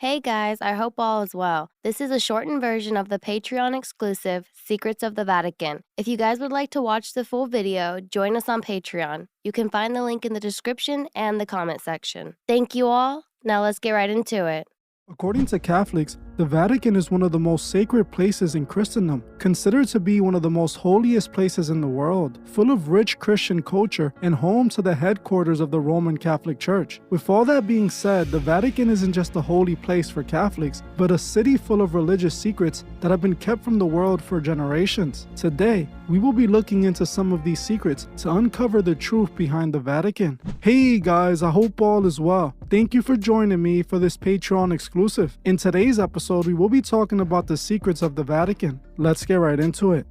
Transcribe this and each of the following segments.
Hey guys, I hope all is well. This is a shortened version of the Patreon exclusive Secrets of the Vatican. If you guys would like to watch the full video, join us on Patreon. You can find the link in the description and the comment section. Thank you all. Now let's get right into it. According to Catholics, the Vatican is one of the most sacred places in Christendom, considered to be one of the most holiest places in the world, full of rich Christian culture and home to the headquarters of the Roman Catholic Church. With all that being said, the Vatican isn't just a holy place for Catholics, but a city full of religious secrets that have been kept from the world for generations. Today, we will be looking into some of these secrets to uncover the truth behind the Vatican. Hey guys, I hope all is well. Thank you for joining me for this Patreon exclusive. In today's episode, we will be talking about the secrets of the Vatican. Let's get right into it.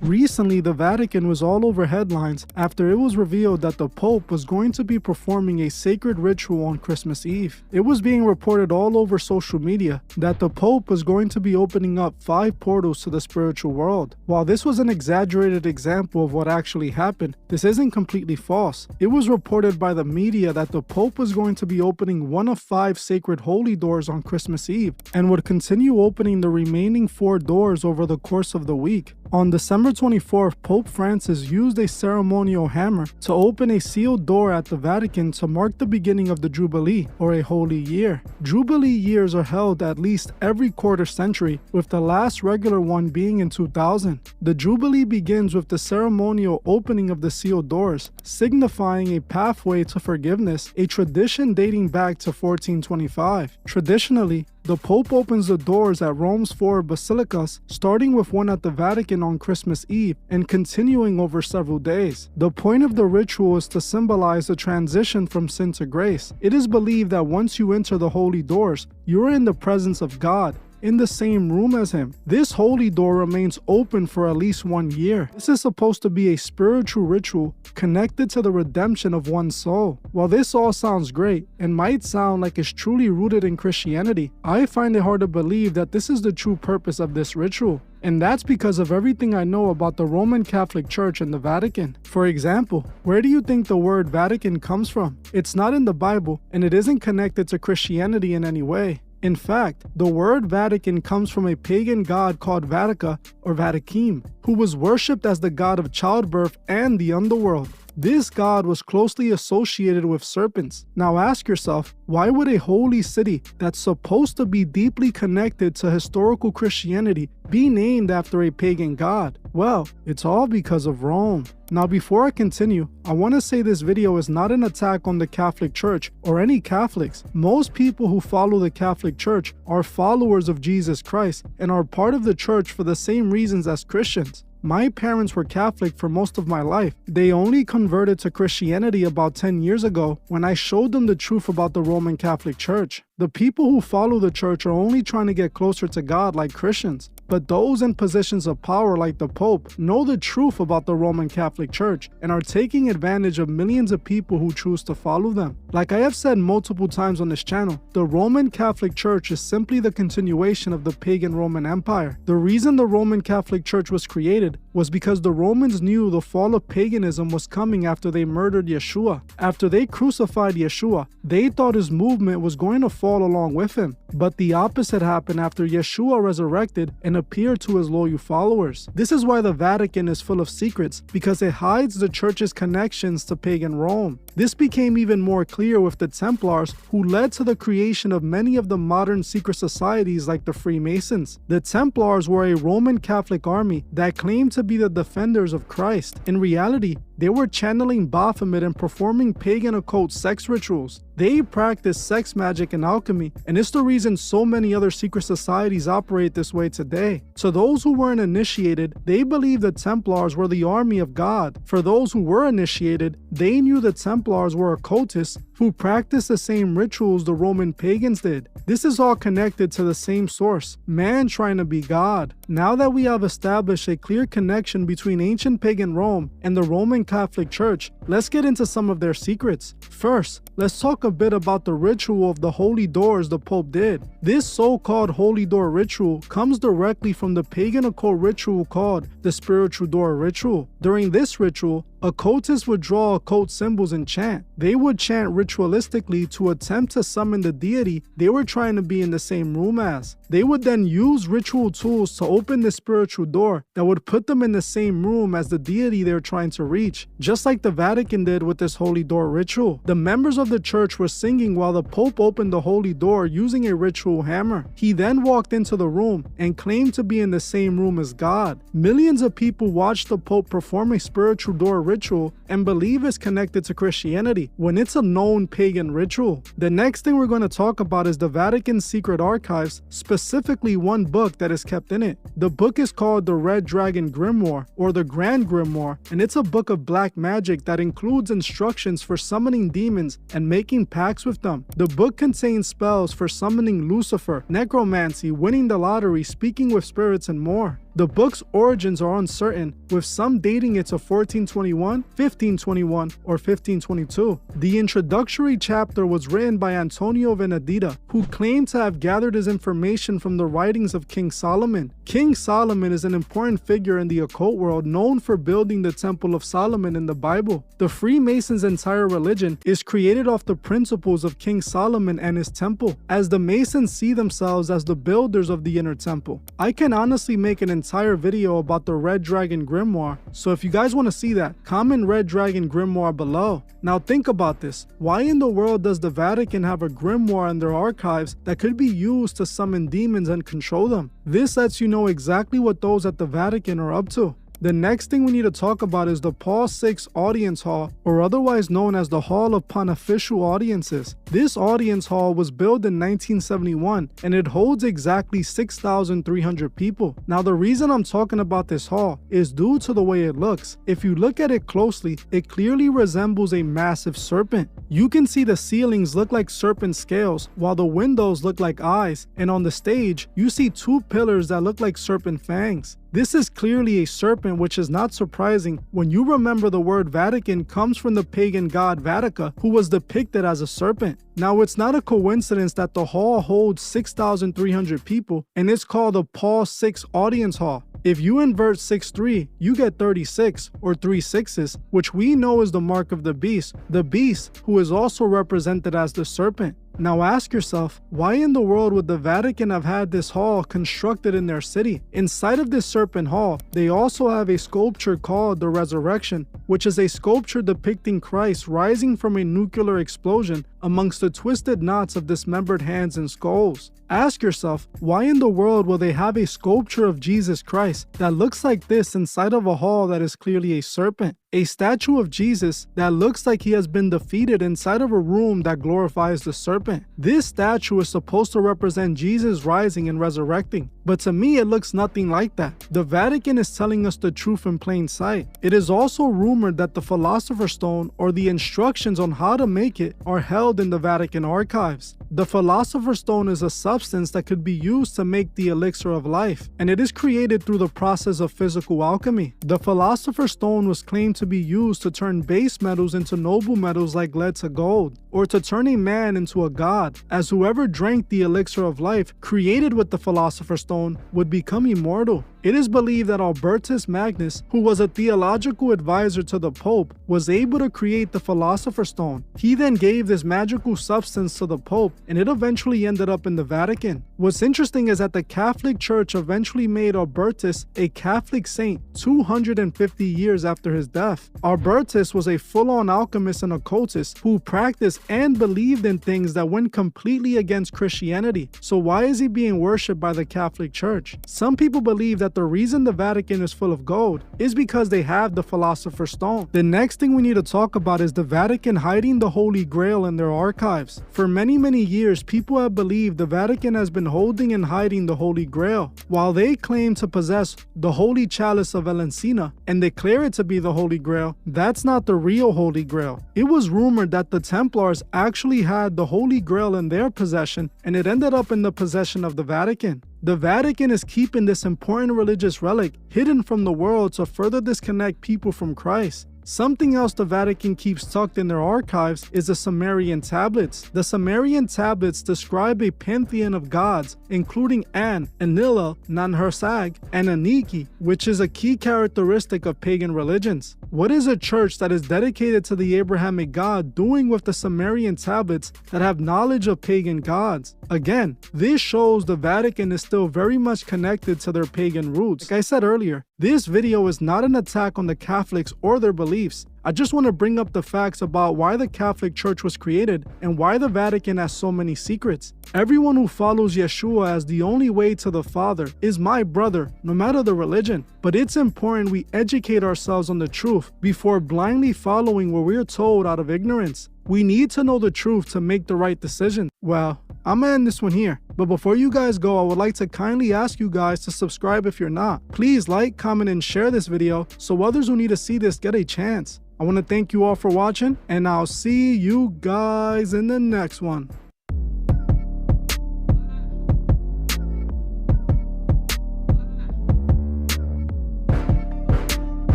Recently, the Vatican was all over headlines after it was revealed that the Pope was going to be performing a sacred ritual on Christmas Eve. It was being reported all over social media that the Pope was going to be opening up 5 portals to the spiritual world. While this was an exaggerated example of what actually happened, this isn't completely false. It was reported by the media that the Pope was going to be opening one of 5 sacred holy doors on Christmas Eve and would continue opening the remaining 4 doors over the course of the week. On December 24th, Pope Francis used a ceremonial hammer to open a sealed door at the Vatican to mark the beginning of the Jubilee, or a holy year. Jubilee years are held at least every quarter century, with the last regular one being in 2000. The Jubilee begins with the ceremonial opening of the sealed doors, signifying a pathway to forgiveness, a tradition dating back to 1425. Traditionally, the Pope opens the doors at Rome's 4 basilicas, starting with one at the Vatican on Christmas Eve and continuing over several days. The point of the ritual is to symbolize the transition from sin to grace. It is believed that once you enter the holy doors, you are in the presence of God, in the same room as him. This holy door remains open for at least 1 year. This is supposed to be a spiritual ritual connected to the redemption of one's soul. While this all sounds great and might sound like it's truly rooted in Christianity, I find it hard to believe that this is the true purpose of this ritual. And that's because of everything I know about the Roman Catholic Church and the Vatican. For example, where do you think the word Vatican comes from? It's not in the Bible, and it isn't connected to Christianity in any way. In fact, the word Vatican comes from a pagan god called Vatica or Vatikim, who was worshipped as the god of childbirth and the underworld. This god was closely associated with serpents. Now ask yourself, why would a holy city that's supposed to be deeply connected to historical Christianity be named after a pagan god? Well, it's all because of Rome. Now before I continue, I want to say this video is not an attack on the Catholic Church or any Catholics. Most people who follow the Catholic Church are followers of Jesus Christ and are part of the church for the same reasons as Christians. My parents were Catholic for most of my life. They only converted to Christianity about 10 years ago when I showed them the truth about the Roman Catholic Church. The people who follow the church are only trying to get closer to God like Christians. But those in positions of power like the Pope know the truth about the Roman Catholic Church and are taking advantage of millions of people who choose to follow them. Like I have said multiple times on this channel, the Roman Catholic Church is simply the continuation of the pagan Roman Empire. The reason the Roman Catholic Church was created was because the Romans knew the fall of paganism was coming after they murdered Yeshua. After they crucified Yeshua, they thought his movement was going to fall along with him. But the opposite happened after Yeshua resurrected and appeared to his loyal followers. This is why the Vatican is full of secrets, because it hides the church's connections to pagan Rome. This became even more clear with the Templars, who led to the creation of many of the modern secret societies like the Freemasons. The Templars were a Roman Catholic army that claimed to be the defenders of Christ. In reality, they were channeling Baphomet and performing pagan occult sex rituals. They practiced sex magic and alchemy, and it's the reason so many other secret societies operate this way today. To those who weren't initiated, they believed the Templars were the army of God. For those who were initiated, they knew the Templars were occultists who practiced the same rituals the Roman pagans did. This is all connected to the same source, man trying to be God. Now that we have established a clear connection between ancient pagan Rome and the Roman Catholic Church, let's get into some of their secrets. First, let's talk a bit about the ritual of the holy doors the Pope did. This so-called holy door ritual comes directly from the pagan occult ritual called the spiritual door ritual. During this ritual, Occultists would draw occult symbols and chant. They would chant ritualistically to attempt to summon the deity they were trying to be in the same room as. They would then use ritual tools to open the spiritual door that would put them in the same room as the deity they were trying to reach, just like the Vatican did with this holy door ritual. The members of the church were singing while the Pope opened the holy door using a ritual hammer. He then walked into the room and claimed to be in the same room as God. Millions of people watched the Pope perform a spiritual door ritual and believe it's connected to Christianity when it's a known pagan ritual. The next thing we're going to talk about is the Vatican's secret archives, specifically one book that is kept in it. The book is called the Red Dragon Grimoire, or the Grand Grimoire, and it's a book of black magic that includes instructions for summoning demons and making pacts with them. The book contains spells for summoning Lucifer, necromancy, winning the lottery, speaking with spirits, and more. The book's origins are uncertain, with some dating it to 1421, 1521, or 1522. The introductory chapter was written by Antonio Venedita, who claimed to have gathered his information from the writings of King Solomon. King Solomon is an important figure in the occult world, known for building the Temple of Solomon in the Bible. The Freemasons' entire religion is created off the principles of King Solomon and his temple, as the Masons see themselves as the builders of the inner temple. I can honestly make an entire video about the Red Dragon Grimoire, so if you guys want to see that, comment Red Dragon Grimoire below. Now think about this. Why in the world does the Vatican have a grimoire in their archives that could be used to summon demons and control them? This lets you know exactly what those at the Vatican are up to. The next thing we need to talk about is the Paul VI Audience Hall, or otherwise known as the Hall of Pontifical Audiences. This audience hall was built in 1971, and it holds exactly 6,300 people. Now the reason I'm talking about this hall is due to the way it looks. If you look at it closely, it clearly resembles a massive serpent. You can see the ceilings look like serpent scales, while the windows look like eyes, and on the stage, you see two pillars that look like serpent fangs. This is clearly a serpent, which is not surprising when you remember the word Vatican comes from the pagan god Vatica, who was depicted as a serpent. Now, it's not a coincidence that the hall holds 6,300 people and it's called the Paul VI Audience Hall. If you invert 6-3, you get 36, or 3 sixes, which we know is the mark of the beast who is also represented as the serpent. Now ask yourself, why in the world would the Vatican have had this hall constructed in their city? Inside of this serpent hall, they also have a sculpture called the Resurrection, which is a sculpture depicting Christ rising from a nuclear explosion amongst the twisted knots of dismembered hands and skulls. Ask yourself, why in the world will they have a sculpture of Jesus Christ that looks like this inside of a hall that is clearly a serpent? A statue of Jesus that looks like he has been defeated inside of a room that glorifies the serpent. This statue is supposed to represent Jesus rising and resurrecting, but to me it looks nothing like that. The Vatican is telling us the truth in plain sight. It is also rumored that the Philosopher's Stone, or the instructions on how to make it, are held in the Vatican archives. The Philosopher's Stone is a substance that could be used to make the elixir of life, and it is created through the process of physical alchemy. The Philosopher's Stone was claimed to be used to turn base metals into noble metals like lead to gold, or to turn a man into a god, as whoever drank the elixir of life created with the Philosopher's Stone would become immortal. It is believed that Albertus Magnus, who was a theological advisor to the Pope, was able to create the Philosopher's Stone. He then gave this magical substance to the Pope, and it eventually ended up in the Vatican. What's interesting is that the Catholic Church eventually made Albertus a Catholic saint 250 years after his death. Albertus was a full-on alchemist and occultist who practiced and believed in things that went completely against Christianity. So why is he being worshipped by the Catholic Church? Some people believe that the reason the Vatican is full of gold is because they have the Philosopher's Stone. The next thing we need to talk about is the Vatican hiding the Holy Grail in their archives. For many years, people have believed the Vatican has been holding and hiding the Holy Grail. While they claim to possess the Holy Chalice of Valencina and declare it to be the Holy Grail, that's not the real Holy Grail. It was rumored that the Templars actually had the Holy Grail in their possession, and it ended up in the possession of the Vatican. The Vatican is keeping this important religious relic hidden from the world to further disconnect people from Christ. Something else the Vatican keeps tucked in their archives is the Sumerian tablets. The Sumerian tablets describe a pantheon of gods, including An, Enlil, Nanhursag, and Aniki, which is a key characteristic of pagan religions. What is a church that is dedicated to the Abrahamic God doing with the Sumerian tablets that have knowledge of pagan gods? Again, this shows the Vatican is still very much connected to their pagan roots. Like I said earlier, this video is not an attack on the Catholics or their beliefs. I just want to bring up the facts about why the Catholic Church was created and why the Vatican has so many secrets. Everyone who follows Yeshua as the only way to the Father is my brother, no matter the religion. But it's important we educate ourselves on the truth before blindly following what we're told out of ignorance. We need to know the truth to make the right decision. Well, I'm gonna end this one here. But before you guys go, I would like to kindly ask you guys to subscribe if you're not. Please like, comment, and share this video so others who need to see this get a chance. I want to thank you all for watching, and I'll see you guys in the next one.